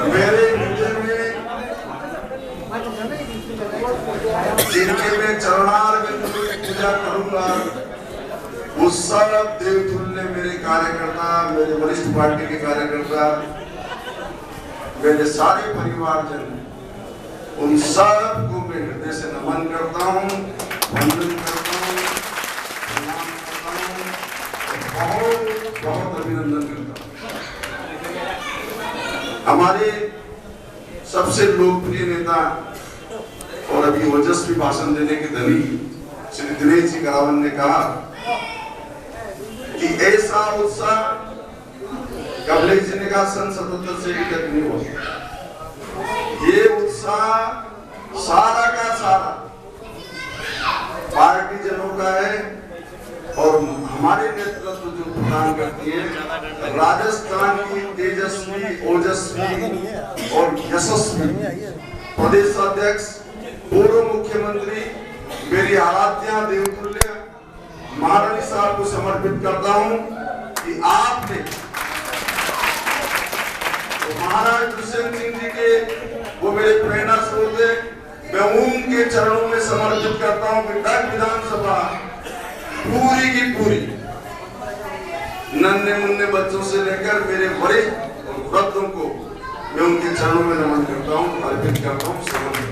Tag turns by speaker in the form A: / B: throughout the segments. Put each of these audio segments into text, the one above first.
A: मेरे हृदय में जिनके मैं चरणारविंद में पूजा करूंगा, उस सब देवतुल्य मेरे कार्यकर्ता, मेरे वरिष्ठ पार्टी के कार्यकर्ता, मेरे सारे परिवारजन, उन सब को मैं हृदय से नमन करता हूँ, वंदन करता हूँ, प्रणाम करता हूँ, बहुत बहुत अभिनंदन करता हूँ। हमारे सबसे लोकप्रिय नेता और अभी ओजस्वी भाषण देने के धनी श्री दिनेश जी करावन ने कहा कि ऐसा उत्साह कमलेश जी ने कहा सन 77 से तक नहीं हुआ। ये उत्साह सारा का सारा पार्टी जनों का है और हमारे नेतृत्व जो प्रदान करती है राजस्थान की तेजस्वी, ओजस्वी और यशस्वी प्रदेश अध्यक्ष, पूर्व मुख्यमंत्री, मेरी आराध्या देवतुल्य महारानी साहब को समर्पित करता हूं कि आपने तो महाराज दुष्यंत सिंह जी के वो मेरे प्रेरणा स्रोत है, मैं उनके चरणों में समर्पित करता हूं कि डग विधानसभा पूरी की पूरी नन्हे मुन्ने बच्चों से लेकर मेरे वरिष्ठ और वृद्धों को मैं उनके चरणों में नमन करता हूं, अर्पित करता हूं, समर्पित।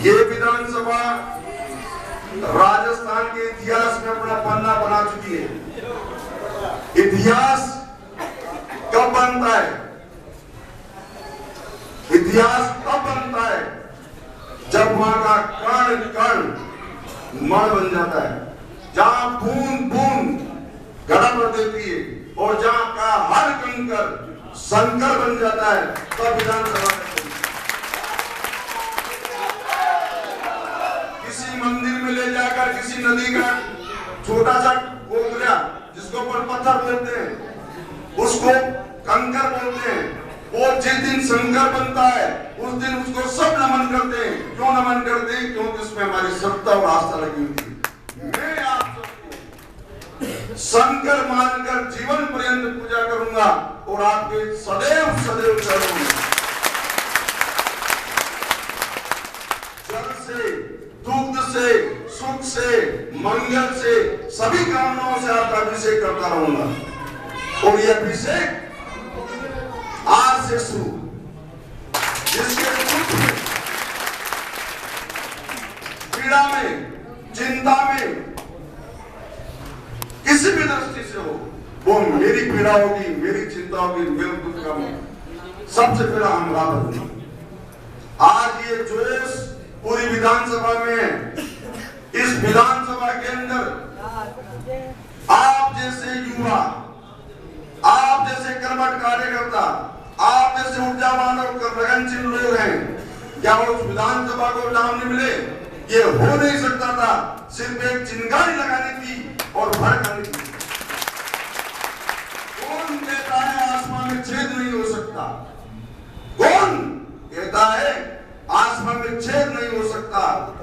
A: ये विधानसभा राजस्थान के इतिहास में अपना पन्ना बना चुकी है। इतिहास कब बनता है? इतिहास तब बनता है जब वहां का कण कण मण बन जाता है, जहां बूंद बूंद घड़ा भर देती है और जहां का हर कंकर संकर बन जाता है, तब विधानसभा मंदिर में ले जाकर किसी नदी का छोटा सा कोकरा जिसको पर पत्थर बोलते हैं, उसको कंकर बोलते हैं, वो जिस दिन संकर बनता है उस दिन उसको सब नमन करते हैं। क्यों नमन करते हैं? क्योंकि उसमें हमारी सत्ता और आस्था लगी हुई है। मैं आप सबको संकर मानकर जीवन पर्यंत पूजा करूंगा और आपके सदैव सदैव चरणों जल से, दुग्ध से, सुख से, मंगल से, सभी कामनाओं से आपका अभिषेक करता रहूंगा। और यह अभिषेक आज से शुरू, जिसके दुख में, पीड़ा में, चिंता में किसी भी दृष्टि से हो, वो मेरी पीड़ा होगी, मेरी चिंता होगी, मेरे दुख का सबसे पहला हम राहत। आज ये जोश पूरी विधानसभा में, इस विधानसभा के अंदर आप जैसे युवा, आप जैसे कर्मठ कार्यकर्ता, आप जैसे ऊर्जावान और लगनशील लोग हैं। क्या उस विधानसभा को नाम नहीं मिले? ये हो नहीं सकता था सिर्फ एक चिंगारी लगाने की और भड़काने की। कौन कहता है आसमान में छेद नहीं हो सकता? कौन कहता है आसमान में छेद नहीं हो सकता?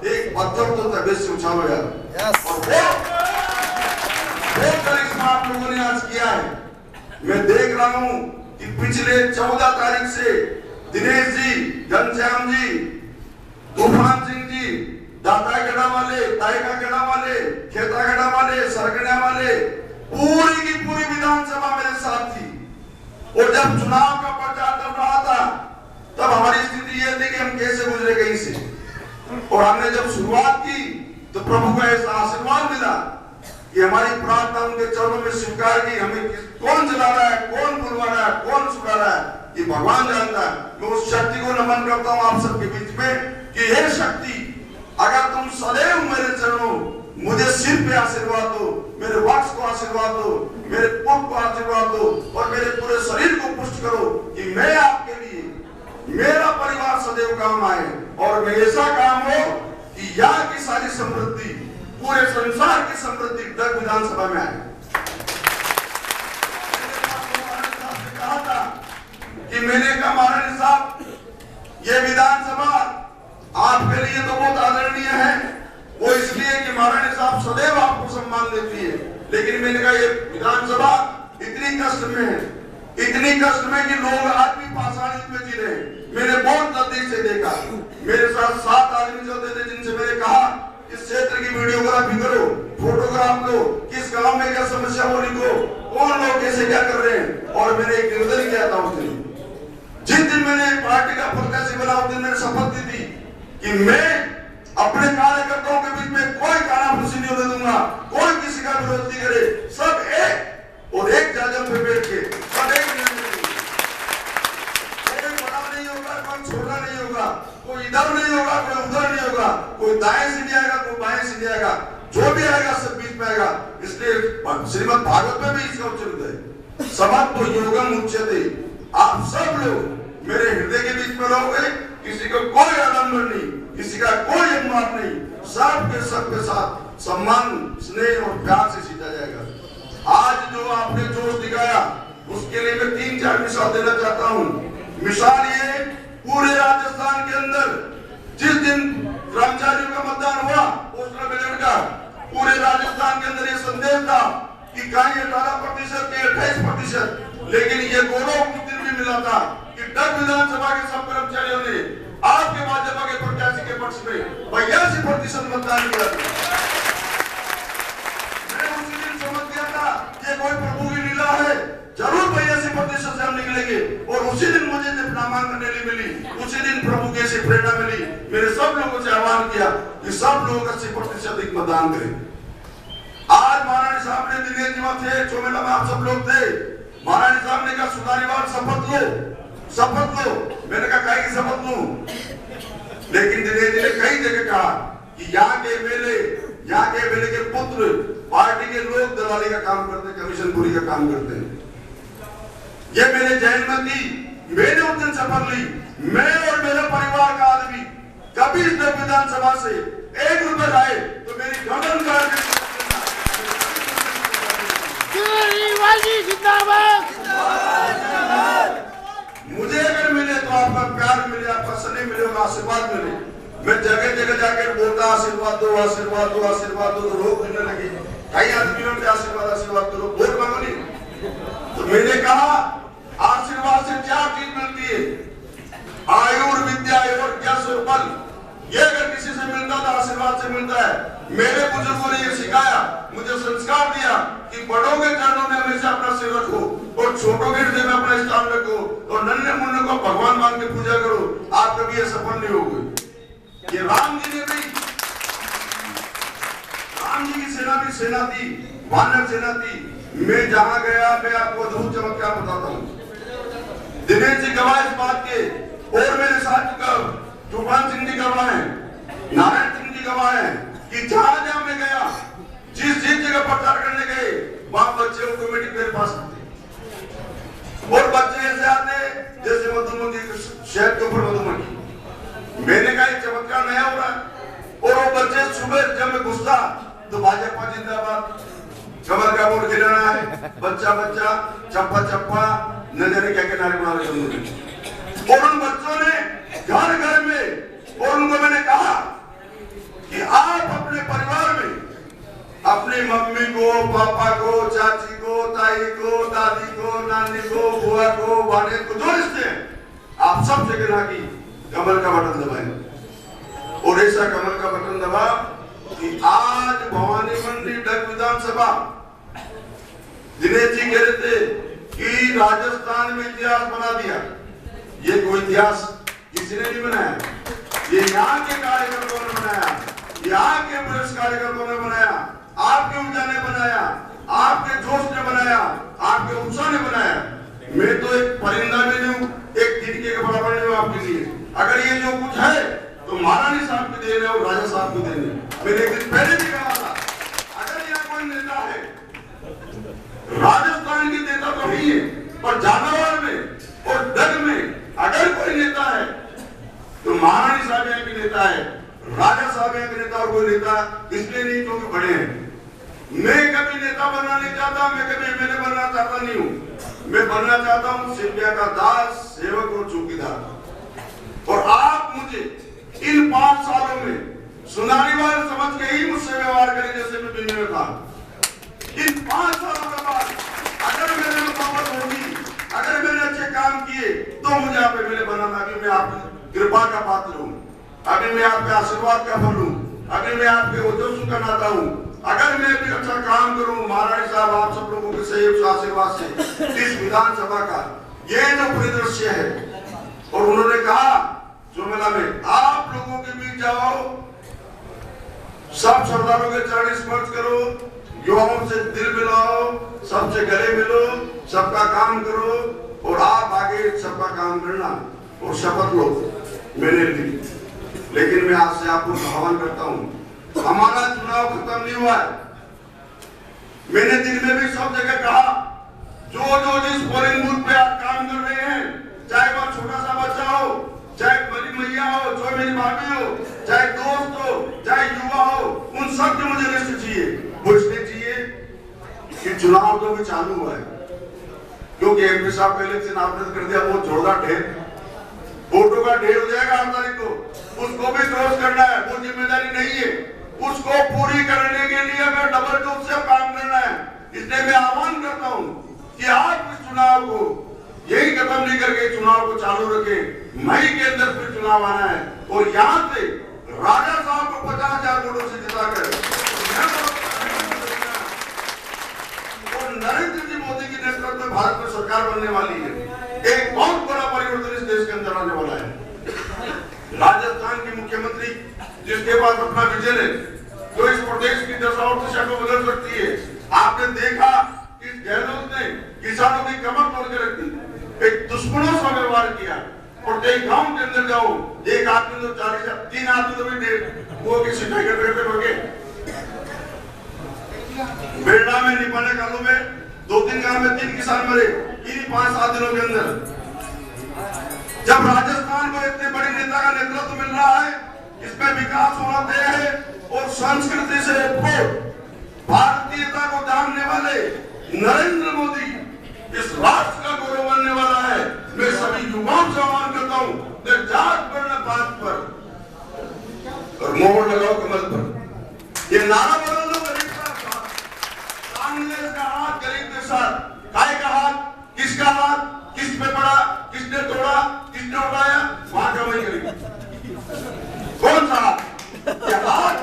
A: एक पत्थर तो तबीयत से उछालो यार। और वो करिश्मा आप लोगों ने आज किया है। मैं देख रहा हूं कि पिछले 14 तारीख से दिनेश जी, घनश्याम जी, तूफान सिंह जी, दाता गढ़ा वाले, ताइका गढ़ा वाले, खेता गढ़ा वाले, सरगढ़ा वाले, पूरी की पूरी विधानसभा मेरे साथ थी। और जब चुनाव का प्रचार चल रहा था तब हमारी स्थिति यह थी कि हम कैसे गुजरे कहीं से। और हमने जब शुरुआत की तो प्रभु का ऐसा आशीर्वाद मिला कि हमारी प्रार्थना उनके चरणों में स्वीकार की। हमें कौन चला रहा है, कौन बुलवा रहा है, कौन सुना रहा है, ये भगवान जानता है। मैं उस शक्ति को नमन करता हूँ आप सबके बीच में कि हे शक्ति, अगर तुम सदैव मेरे चरणों, मुझे सिर पे आशीर्वाद दो, मेरे वक्ष को आशीर्वाद दो, मेरे पुट को आशीर्वाद दो और मेरे पूरे शरीर को पुष्ट करो कि मैं आपके लिए, मेरा परिवार सदैव काम आए और मैं ऐसा काम हो कि यहाँ की सारी समृद्धि, पूरे संसार की समृद्धि डग विधानसभा में आए। कहा था कि मैंने कहा महारानी साहब, ये विधानसभा आपके लिए तो बहुत आदरणीय है, वो इसलिए कि महारानी साहब सदैव आपको सम्मान देती है, लेकिन मैंने कहा ये विधानसभा इतनी इतनी कष्ट में है, इतनी कष्ट में कि लोग आज भी पाषाण युग में जी रहे हैं। मैंने बहुत नजदीक से देखा। मेरे साथ 7 आदमी चलते थे जिनसे मैंने कहा इस क्षेत्र की वीडियोग्राफी करो, फोटोग्राफ लो, किस गांव में क्या समस्या हो लिखो, कौन लोग कैसे क्या कर रहे हैं। और मैंने एक निवेदन किया था उस दिन, जिस दिन मैंने पार्टी का प्रत्याशी बना उस दिन मैंने शपथ दी थी कि मैं अपने कार्यकर्ताओं के बीच में कोई कानाफूसी नहीं होने दूंगा, कोई किसी का विरोध नहीं करे, सब एक और एक जाजम पे बैठ के सब एक छोटा नहीं होगा, कोई इधर नहीं होगा, कोई उधर नहीं होगा, कोई दाएं से नहीं आएगा, कोई बाएं से नहीं आएगा, जो भी आएगा सब बीच में आएगा। इसलिए श्रीमद् भागवत में भी इसका उच्चारण है, समत्व योगम उच्यते। आप सब लोग मेरे हृदय के बीच में रहोगे, किसी को कोई आडंबर नहीं, किसी का कोई अपमान नहीं, सबके साथ सम्मान, स्नेह और प्यार से सींचा जाएगा। आज जो आपने जोश दिखाया उसके लिए मैं 3-4 मिसाल देना चाहता हूँ। मिसाल ये, पूरे राजस्थान के अंदर जिस दिन कर्मचारियों का मतदान हुआ पोस्टल बैलेट का, पूरे राजस्थान के अंदर ये संदेश था कि कहीं 18% के 28%, लेकिन ये गौरव उस दिन भी मिला था कि डग विधानसभा के सब कर्मचारियों ने आपके भाजपा के प्रत्याशी के पक्ष में 82% मतदान किया था। मैं उसी दिन समझ गया था ये कोई प्रभु की लीला है, जरूर 82% से हम निकलेंगे। और उसी दिन मुझे जब नामांकन रैली मिली, उसी दिन प्रभु की ऐसी प्रेरणा मिली, मैंने सब लोगों से आह्वान किया कि सब लोग 80% अधिक मतदान करें। आज महारानी साहब ने दिनेश जी थे, चोमेला में आप सब लोग थे, महारानी साहब ने कहा सुधारीवाल शपथ लो, शपथ लो। मैंने कहा काहे की शपथ लूं, लेकिन दिनेश जी ने कई जगह कहा कि यहाँ के एमएलए के पुत्र पार्टी के लोग दलाली का काम करते हैं, कमीशनखोरी का काम करते हैं। ये मेरे जहन में थी, मैंने उस दिन शपथ ली, मैं और मेरे परिवार का आदमी कभी इस विधानसभा से 1 रुपए आए तो मेरी गर्दन काट के मुझे अगर मिले तो आपका प्यार मिले, आपका स्नेह मिले और आशीर्वाद मिले। मैं जगह जगह जाकर बोलता आशीर्वाद दो, आशीर्वाद दो, आशीर्वाद दो, तो लोग मिलने लगे। कई आदमियों ने आशीर्वाद दो, वोट मांगो नहीं। तो मैंने कहा आशीर्वाद से 4 चीज मिलती है, आयु और विद्या और यश और बल। ये अगर किसी से मिलता तो आशीर्वाद से मिलता है। मेरे बुजुर्गों ने ये सिखाया, मुझे संस्कार दिया कि बड़ों के चरणों में हमेशा अपना सिर रखो और छोटों के हृदय में अपना स्थान रखो और नन्हे मुन्ने को भगवान मान के पूजा करो, आप कभी ये सफल नहीं होगे। ये राम जी ने भी, राम जी की सेना भी सेना थी, वानर सेना थी। मैं जहां गया मैं आपको अद्भुत चमत्कार बताता हूँ। दिनेश जी गवाह इस बात के, और मेरे साथ तूफान सिंह जी गवाह हैं, नारायण सिंह जी गवाह हैं कि जहां जहां मैं गया, जिस जगह प्रचार करने गए, वहां बच्चे ऑटोमेटिक मेरे पास आते और बच्चे ऐसे आते जैसे मधुमक्खी, शहद के ऊपर मधुमक्खी। मैंने कहा चमत्कार नया हो रहा है। और वो बच्चे सुबह जब मैं घुसता तो भाजपा जिंदाबाद, कमर का बोर्ड खिलाना है, बच्चा बच्चा, चप्पा चप्पा, नजर क्या किनारे बना रहे। और उन बच्चों ने घर घर में, और उनको मैंने कहा कि आप अपने परिवार में अपनी मम्मी को, पापा को, चाची को, ताई को, दादी को, नानी को, बुआ को, वाले को, जो रिश्ते हैं, आप सब जगह की कमल का बटन दबाएं। और ऐसा कमल का बटन दबा कि आज भवानी मंडी डग विधानसभा, दिनेश जी कह रहे थे कि राजस्थान में इतिहास बना दिया। ये कोई इतिहास किसी ने नहीं बनाया, ये यहाँ के कार्यकर्ताओं ने बनाया, यहाँ के वरिष्ठ कार्यकर्ताओं ने बनाया, आपके ऊर्जा ने बनाया, आपके जोश ने बनाया, आपके उत्साह ने बनाया। मैं तो एक परिंदा भी नहीं हूँ, एक तिनके के बराबर नहीं हूँ आपके लिए। अगर ये जो कुछ है तो महारानी साहब की देन है और राजा साहब की देन है। मैंने एक दिन पहले भी कहा था, अगर यहाँ कोई नेता है, राजस्थान के नेता तो नहीं है, पर झालावाड़ में और डग में अगर कोई नेता है तो महारानी साहब यहाँ की नेता है, राजा साहब यहाँ के नेता, और कोई नेता इसलिए नहीं क्योंकि बड़े हैं। मैं कभी नेता बनना नहीं चाहता, मैं कभी एमएलए बनना चाहता नहीं हूँ। मैं बनना चाहता हूँ सिंधिया का दास, सेवक और चौकीदार। और आप मुझे इन 5 सालों में सुनारीवाल समझ के ही मुझसे व्यवहार करें जैसे मैं दिल्ली में था। इन 5 सालों के बाद अगर मेरे अभी मैं आपकी कृपा का पात्र हूँ, अभी मैं आपके आशीर्वाद का फल हूँ, अभी मैं आपके उद्देश्य का नाता हूँ। अगर मैं भी अच्छा काम करूँ महारानी साहब आप सब लोगों के सहयोग से आशीर्वाद से इस विधानसभा का ये जो परिदृश्य है, और उन्होंने कहा चौमेला में आप लोगों के बीच जाओ, सब सरदारों के चरण स्पर्श करो, युवाओं से दिल मिलाओ, सबसे गले मिलो, सबका काम करो और आप आगे सबका काम करना और शपथ लो। मैंने ली, लेकिन मैं आज से आपको आह्वान करता हूं, हमारा चुनाव खत्म नहीं हुआ है। मैंने दिन में भी सब जगह कहा, जो जिस पोलिंग बूथ पे आप काम कर रहे हैं, चाहे वह छोटा सा बच्चा हो, चाहे बड़ी मैया हो, चाहे मेरी भाभी हो, चाहे दोस्त हो, चाहे युवा हो, उन सब की मुझे लिस्ट चाहिए। पूछनी चाहिए कि चुनाव तो भी चालू हुआ है, क्योंकि एमपी साहब का इलेक्शन आपने कर दिया, वो जोरदार ढेर वोटों का ढेर हो जाएगा 8 तारीख को, उसको भी क्रॉस करना है, वो जिम्मेदारी नहीं है, उसको पूरी करने के लिए हमें डबल टूप से काम करना है। इसलिए मैं आह्वान करता हूं कि आप इस चुनाव को यही खत्म नहीं करके चुनाव को चालू रखें। मई के अंदर फिर चुनाव आना है और यहाँ से राजा साहब को 50,000 वोटों से जिताकर और नरेंद्र जी मोदी के नेतृत्व में भारत में सरकार बनने वाली है। एक बहुत बड़ा परिवर्तन इस देश के अंदर आने वाला है। राजस्थान की मुख्यमंत्री जिसके पास अपना विजन है, जो इस प्रदेश की दशा और दिशा को बदल सकती है। आपने देखा कि गहलोत ने किसानों की कमर तोड़ के रख दी, एक दुश्मनों सा व्यवहार किया। और एक गांव के अंदर जाओ, एक आदमी तो 3 आदमी तो भी वो की सिंचाई करते भागे। बेड़ा में निपाने कालों में 2-3 गांव में 3 किसान मरे इन्हीं 5-7 दिनों के अंदर। जब राजस्थान को इतने बड़े नेता का नेतृत्व मिल रहा है, इसमें विकास होना तय है और संस्कृति से भारतीयता को जानने वाले नरेंद्र मोदी इस राष्ट्र का गौरव बनने वाला है। मैं सभी युवाओं से आह्वान करता हूँ, जात वर्ण पात पर और मोहर लगाओ कमल पर। ये नारा बदल दो गरीब का साथ, कांग्रेस का हाथ गरीब के साथ। काय का हाथ, किसका हाथ, किस पे पड़ा, किसने तोड़ा, किसने उठाया, वहां का वही गरीब। कौन सा हाथ? क्या हाथ?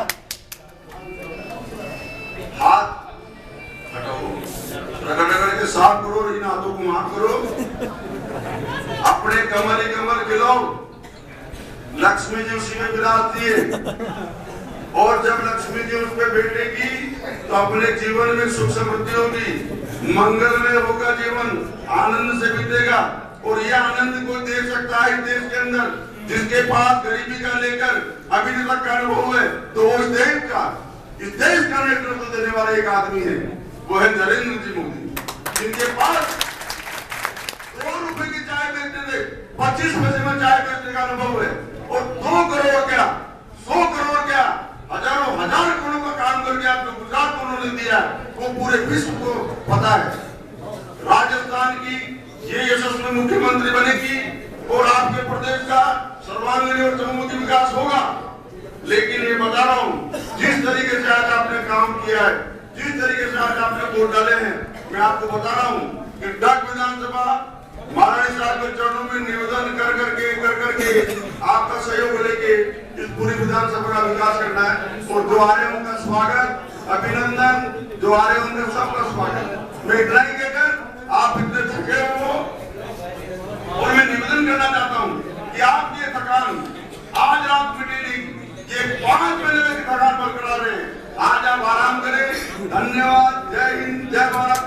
A: हाथ हटाओ, रगड़ के साफ करो, इन हाथों को माफ करो, अपने कमर ही कमर खिलाओ। लक्ष्मी जी उसी में विराजती है और जब लक्ष्मी जी उस पर बैठेगी तो अपने जीवन में सुख समृद्धि होगी, मंगलमय होगा जीवन, आनंद से बीतेगा। और यह आनंद कोई दे सकता है इस देश के अंदर जिसके पास गरीबी का लेकर अभी तक का अनुभव है, तो वो इस देश का नेतृत्व देने वाला एक आदमी है, वो है नरेंद्र जी मोदी, जिनके पास 2 रुपए की चाय बेचने से 25 पैसे में चाय बेचने का अनुभव है। और 2 करोड़ क्या, 100 करोड़ क्या, हजारों हजार करोड़ का काम करके आपको गुजरात को उन्होंने दिया, वो पूरे विश्व को पता है। राजस्थान की ये यशस्वी मुख्यमंत्री बनेगी और आपके प्रदेश का सर्वांगीण और चहुमुखी विकास होगा। लेकिन ये बता रहा हूँ, जिस तरीके से आज आपने काम किया है, जिस तरीके से आज आपने वोट डाले हैं, मैं आपको बता रहा हूँ कि डग विधानसभा महारानी साहब के चरणों में निवेदन कर करके आपका सहयोग लेके इस पूरी विधानसभा का विकास करना है। और जो आ रहे हैं उनका स्वागत, अभिनंदन, जो आ रहे हैं उनका सबका स्वागत। मैं इतना ही कहकर आप इतने थके हो और मैं निवेदन करना चाहता हूँ कि आपकी थकान आज रात मिटेगी, ये 5 महीने की थकान बरकरार है, आज आप आराम करें। धन्यवाद, जय हिंद, जय भारत।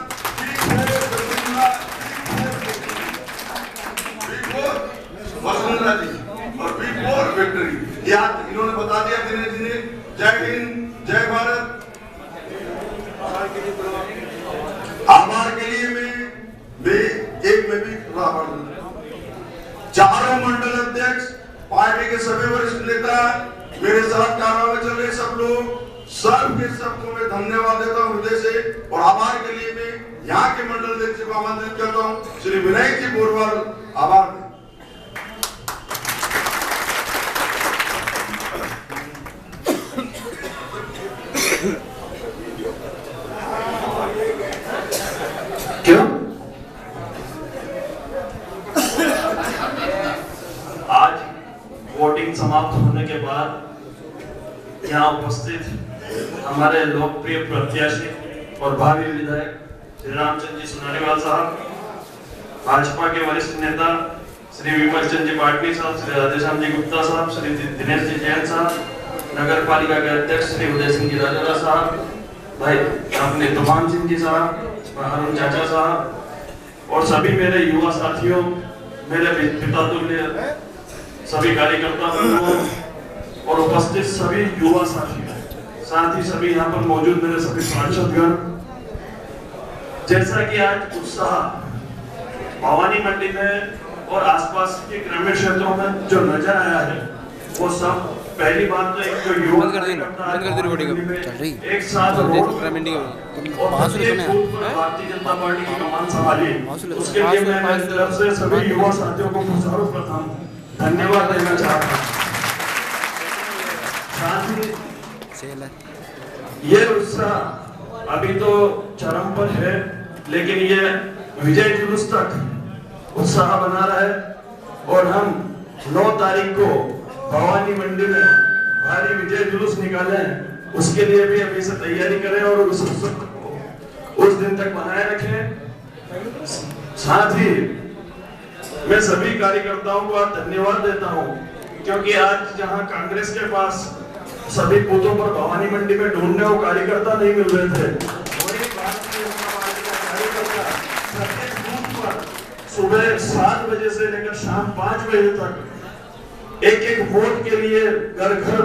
A: वसुंधरा जी और B4 विक्ट्री, याद इन्होंने बता दिया दिनेश जी ने। जय हिंद, जय भारत। आभार के लिए मैं भी चारों मंडल अध्यक्ष, पार्टी के सभी वरिष्ठ नेता, मेरे साथ कार्यालय में चल रहे सब लोग, सबको मैं धन्यवाद देता हूँ हृदय से। और आभार के लिए मैं यहाँ के मंडल अध्यक्ष को आमंत्रित करता हूँ, श्री विनायक जी बोरवाल। आभार।
B: समाप्त होने के बाद यहाँ उपस्थित हमारे लोकप्रिय प्रत्याशी और भावी विधायक श्री रामचंद्र जी सोनारीवाल साहब, भाजपा के वरिष्ठ नेता श्री विमल चंद जी पाटनी साहब, श्री राधेश्याम जी गुप्ता साहब, श्री दिनेश जी जैन साहब, नगर पालिका के अध्यक्ष श्री उदय सिंह जी राजौरा साहब, भाई अपने तूफान सिंह जी साहब, अरुण चाचा साहब और सभी मेरे युवा साथियों, मेरे पिता तुल्य सभी कार्यकर्ताओं और उपस्थित सभी युवा साथियों, साथ ही सभी यहाँ पर मौजूद मेरे सभी पार्षदगण, जैसा कि आज उत्साह भवानी मंडी में और आसपास के ग्रामीण क्षेत्रों में जो नजर आया है, वो सब पहली बात तो एक जो युवा एक साथ भारतीय जनता पार्टी की कमान संभाली, उसके लिए मैं मेरी तरफ से सभी युवा साथियों को सर्वप्रथम धन्यवाद देना चाहता हूँ। साथ ही ये उत्साह अभी तो चरम पर है, लेकिन ये विजय जुलूस तक उत्साह बना रहा है और हम 9 तारीख को भवानी मंडी में भारी विजय जुलूस निकालें, उसके लिए भी अभी से तैयारी करें और उस दिन तक बनाए रखें। साथ ही मैं सभी कार्यकर्ताओं को आज धन्यवाद देता हूं, क्योंकि आज जहां कांग्रेस के पास सभी बूथों पर भवानी मंडी में ढूंढने को कार्यकर्ता नहीं मिल रहे थे, वही भारतीय जनता पार्टी का कार्यकर्ता प्रत्येक बूथ पर सुबह 7 बजे से लेकर शाम 5 बजे तक एक वोट के लिए घर घर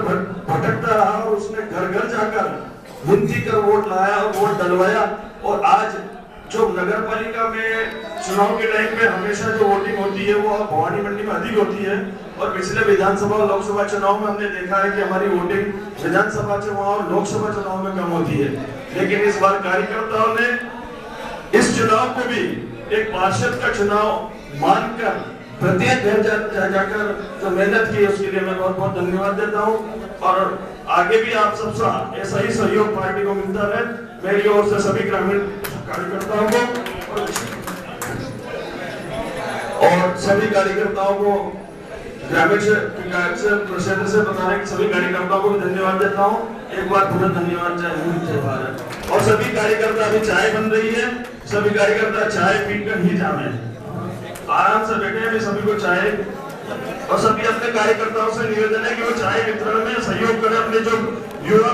B: भटकता रहा और उसने घर घर जाकर विनती कर वोट लाया और वोट डलवाया। और आज जो नगर पालिका में चुनाव के टाइम पे हमेशा जो वोटिंग होती है वो भवानी मंडी में अधिक होती है, और पिछले विधानसभा और लोकसभा चुनाव में हमने देखा है कि हमारी वोटिंग विधानसभा चुनाव और लोकसभा चुनाव में कम होती है। लेकिन इस बार कार्यकर्ताओं ने इस चुनाव को भी एक पार्षद का चुनाव मानकर प्रत्येक घर जाकर जो मेहनत की, उसके लिए मैं बहुत बहुत धन्यवाद देता हूँ। और आगे भी आप सबसे ऐसा ही सहयोग पार्टी को मिलता रहे, मेरी ओर से सभी ग्रामीण कार्यकर्ताओं को और सभी कार्यकर्ताओं को ग्रामीण क्षेत्र से बताने सभी कार्यकर्ताओं को भी धन्यवाद देता हूँ। एक बार पूरा धन्यवाद, जय हिंद जय भारत। और सभी कार्यकर्ता, अभी चाय बन रही है, सभी कार्यकर्ता चाय पीकर ही जाए, आराम से बैठे हैं, सभी को चाय, और सभी अपने कार्यकर्ताओं से निवेदन है कि वो चाय वितरण में सहयोग करें अपने जो युवा